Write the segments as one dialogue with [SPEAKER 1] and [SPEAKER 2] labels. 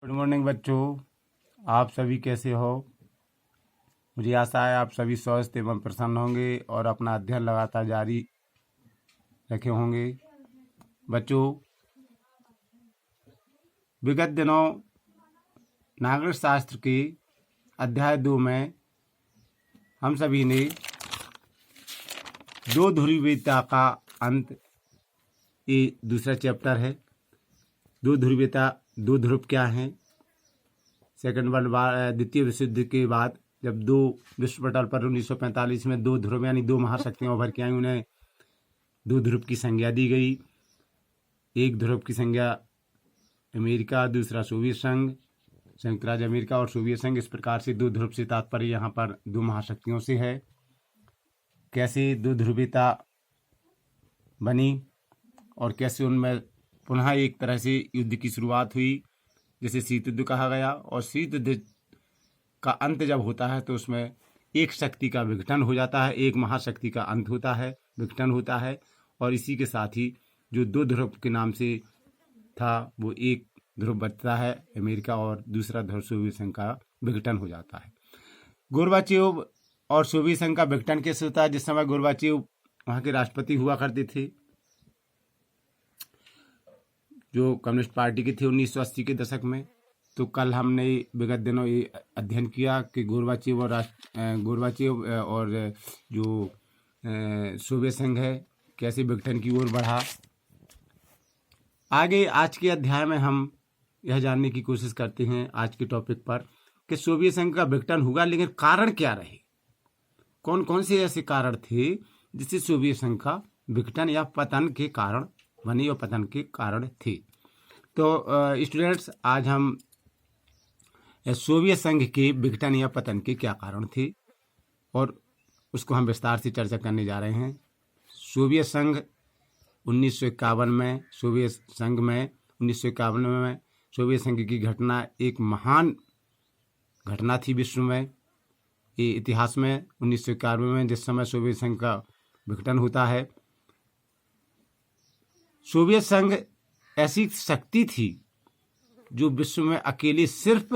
[SPEAKER 1] Good morning बच्चों, आप सभी कैसे हो। मुझे आशा है आप सभी स्वस्थ एवं प्रसन्न होंगे और अपना अध्ययन लगातार जारी रखे होंगे। बच्चों, विगत दिनों नागरिक शास्त्र के अध्याय 2 में हम सभी ने दो ध्रुवीयता का अंत, ये दूसरा चैप्टर है। दो ध्रुवीयता, दो ध्रुव क्या हैं। सेकेंड वर्ल्ड वार, द्वितीय विश्व युद्ध के बाद जब दो विश्व पटल पर 1945 में दो ध्रुव यानी दो महाशक्तियां उभर के आई, उन्हें दो ध्रुव की संज्ञा दी गई। एक ध्रुव की संज्ञा अमेरिका, दूसरा सोवियत संघ, संयुक्त राज्य अमेरिका और सोवियत संघ। इस प्रकार से दो ध्रुव से तात्पर्य यहाँ पर दो महाशक्तियों से है। कैसे दो ध्रुवीयता बनी और कैसे उनमें पुनः एक तरह से युद्ध की शुरुआत हुई, जिसे शीत युद्ध कहा गया। और शीत युद्ध का अंत जब होता है तो उसमें एक शक्ति का विघटन हो जाता है, एक महाशक्ति का अंत होता है, विघटन होता है। और इसी के साथ ही जो दो ध्रुव के नाम से था वो एक ध्रुव बचता है अमेरिका और दूसरा ध्रुव सोवियत संघ का विघटन हो जाता है। गोर्बाचेव और सोवियत संघ का विघटन कैसे होता है? जिस समय गोर्बाचेव वहाँ के राष्ट्रपति हुआ करते थे, जो कम्युनिस्ट पार्टी के थे 1980 के दशक में। तो कल हमने विगत दिनों ये अध्ययन किया कि गोर्बाचेव और जो सोवियत संघ है कैसे विघटन की ओर बढ़ा। आगे आज के अध्याय में हम यह जानने की कोशिश करते हैं आज के टॉपिक पर कि सोवियत संघ का विघटन हुआ, लेकिन कारण क्या रहे, कौन कौन से ऐसे कारण थे जिससे सोवियत संघ का विघटन या पतन के कारण बने और पतन के कारण थे। तो स्टूडेंट्स, आज हम सोवियत संघ के विघटन या पतन के क्या कारण थे और उसको हम विस्तार से चर्चा करने जा रहे हैं। सोवियत संघ 1951 में, सोवियत संघ में 1951 में सोवियत संघ की घटना एक महान घटना थी विश्व में, ये इतिहास में 1991 में, जिस समय सोवियत संघ का विघटन होता है। सोवियत संघ ऐसी शक्ति थी जो विश्व में अकेले सिर्फ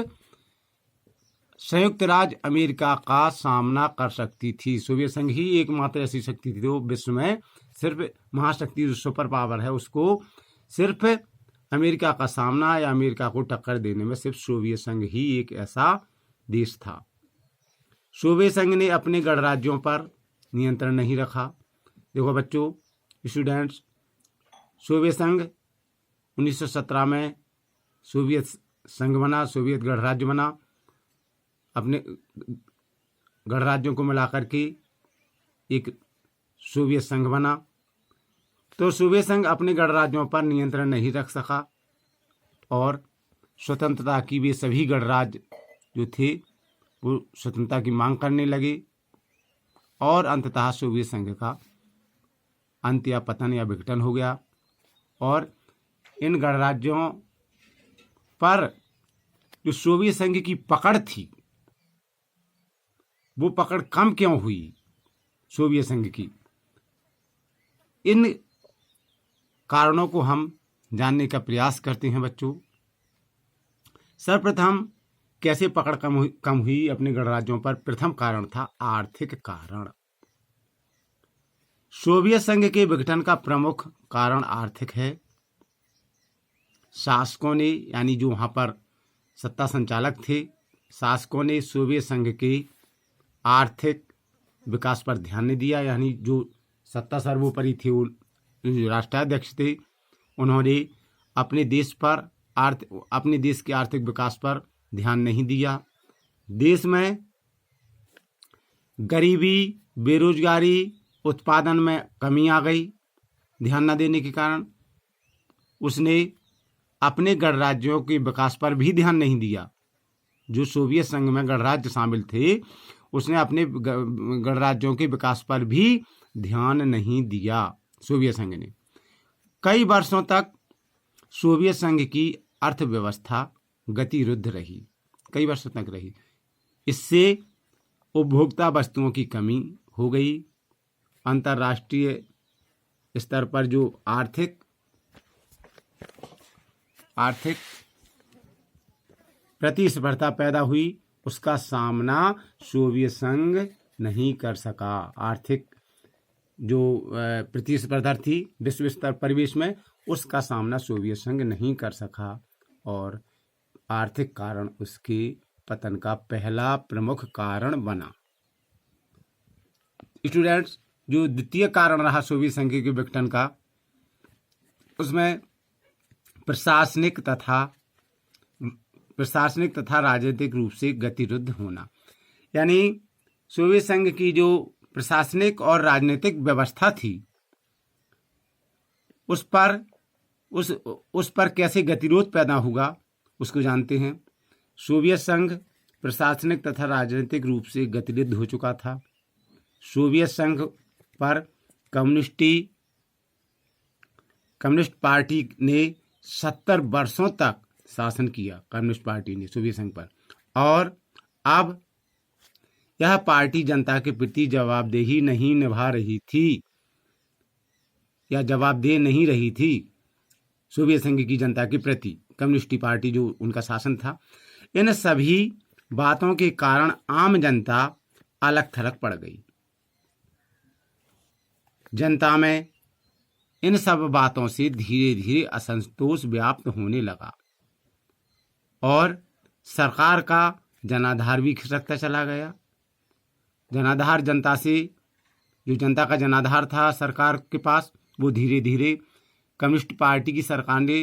[SPEAKER 1] संयुक्त राज्य अमेरिका का सामना कर सकती थी। सोवियत संघ ही एकमात्र ऐसी शक्ति थी जो विश्व में सिर्फ महाशक्ति, जो सुपर पावर है, उसको सिर्फ अमेरिका का सामना या अमेरिका को टक्कर देने में सिर्फ सोवियत संघ ही एक ऐसा देश था। सोवियत संघ ने अपने गणराज्यों पर नियंत्रण नहीं रखा। देखो बच्चों, स्टूडेंट्स, सोवियत संघ 1917 में सोवियत संघ बना, सोवियत गणराज्य बना। अपने गणराज्यों को मिलाकर के एक सोवियत संघ बना। तो सोवियत संघ अपने गणराज्यों पर नियंत्रण नहीं रख सका और स्वतंत्रता की वे सभी गणराज्य जो थे वो स्वतंत्रता की मांग करने लगे और अंततः सोवियत संघ का अंत या पतन या विघटन हो गया। और इन गणराज्यों पर जो सोवियत संघ की पकड़ थी, वो पकड़ कम क्यों हुई सोवियत संघ की? इन कारणों को हम जानने का प्रयास करते हैं बच्चों। सर्वप्रथम कैसे पकड़ कम हुई अपने गणराज्यों पर? प्रथम कारण था आर्थिक कारण। सोवियत संघ के विघटन का प्रमुख कारण आर्थिक है। शासकों ने, यानी जो वहां पर सत्ता संचालक थे, शासकों ने सोवियत संघ के आर्थिक विकास पर ध्यान नहीं दिया। यानी जो सत्ता सर्वोपरि थे, वो राष्ट्राध्यक्ष थे, उन्होंने अपने देश के आर्थिक विकास पर ध्यान नहीं दिया। देश में गरीबी, बेरोजगारी, उत्पादन में कमी आ गई। ध्यान न देने के कारण उसने अपने गणराज्यों के विकास पर भी ध्यान नहीं दिया। जो सोवियत संघ में गणराज्य शामिल थे, उसने अपने गणराज्यों के विकास पर भी ध्यान नहीं दिया। सोवियत संघ ने कई वर्षों तक सोवियत संघ की अर्थव्यवस्था गतिरुद्ध रही, कई वर्षों तक रही। इससे उपभोक्ता वस्तुओं की कमी हो गई। अंतर्राष्ट्रीय स्तर पर जो आर्थिक प्रतिस्पर्धा पैदा हुई उसका सामना सोवियत संघ नहीं कर सका। आर्थिक जो प्रतिस्पर्धा थी विश्व स्तर परिवेश में, उसका सामना सोवियत संघ नहीं कर सका और आर्थिक कारण उसके पतन का पहला प्रमुख कारण बना। स्टूडेंट्स, जो द्वितीय कारण रहा सोवियत संघ के विघटन का, उसमें प्रशासनिक तथा राजनीतिक रूप से गतिरुद्ध होना। यानी सोवियत संघ की जो प्रशासनिक और राजनीतिक व्यवस्था थी उस पर कैसे गतिरोध पैदा हुआ उसको जानते हैं। सोवियत संघ प्रशासनिक तथा राजनीतिक रूप से गतिरुद्ध हो चुका था। सोवियत संघ पर कम्युनिस्ट पार्टी ने 70 वर्षों तक शासन किया, कम्युनिस्ट पार्टी ने सोवियत संघ पर, और अब यह पार्टी जनता के प्रति जवाबदेही नहीं निभा रही थी या जवाबदेह नहीं रही थी सोवियत संघ की जनता के प्रति। कम्युनिस्ट पार्टी जो उनका शासन था, इन सभी बातों के कारण आम जनता अलग थलग पड़ गई। जनता में इन सब बातों से धीरे धीरे असंतोष व्याप्त होने लगा और सरकार का जनाधार भी खिसकता चला गया। जनाधार जनता से, जो जनता का जनाधार था सरकार के पास, वो धीरे धीरे कम्युनिस्ट पार्टी की सरकार ने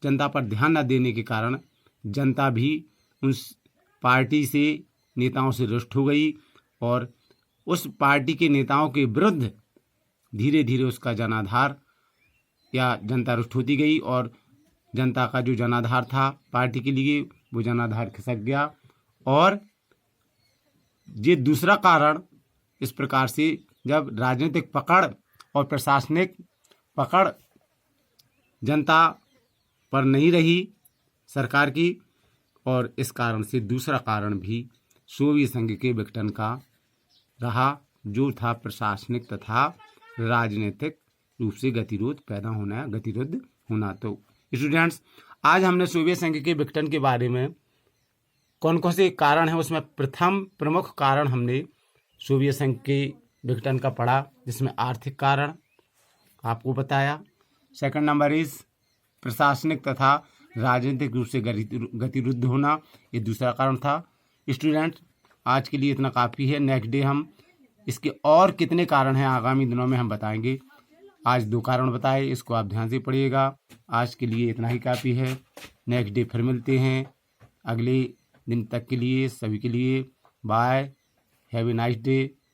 [SPEAKER 1] जनता पर ध्यान न देने के कारण जनता भी उस पार्टी से, नेताओं से रुष्ट हो गई और उस पार्टी के नेताओं के विरुद्ध धीरे धीरे उसका जनाधार या जनता रुष्ट होती गई और जनता का जो जनाधार था पार्टी के लिए वो जनाधार खिसक गया। और ये दूसरा कारण, इस प्रकार से जब राजनीतिक पकड़ और प्रशासनिक पकड़ जनता पर नहीं रही सरकार की, और इस कारण से दूसरा कारण भी सोवियत संघ के विघटन का रहा, जो था प्रशासनिक तथा राजनीतिक रूप से गतिरुद्ध होना। तो स्टूडेंट्स, आज हमने सोवियत संघ के विघटन के बारे में कौन कौन से कारण हैं, उसमें प्रथम प्रमुख कारण हमने सोवियत संघ के विघटन का पढ़ा, जिसमें आर्थिक कारण आपको बताया। सेकंड नंबर इज प्रशासनिक तथा राजनीतिक रूप से गतिरुद्ध होना, ये दूसरा कारण था। स्टूडेंट, आज के लिए इतना काफ़ी है। नेक्स्ट डे हम इसके और कितने कारण हैं आगामी दिनों में हम बताएंगे। आज 2 कारण बताए, इसको आप ध्यान से पढ़िएगा। आज के लिए इतना ही काफ़ी है। नेक्स्ट डे फिर मिलते हैं। अगले दिन तक के लिए सभी के लिए bye, have a nice day.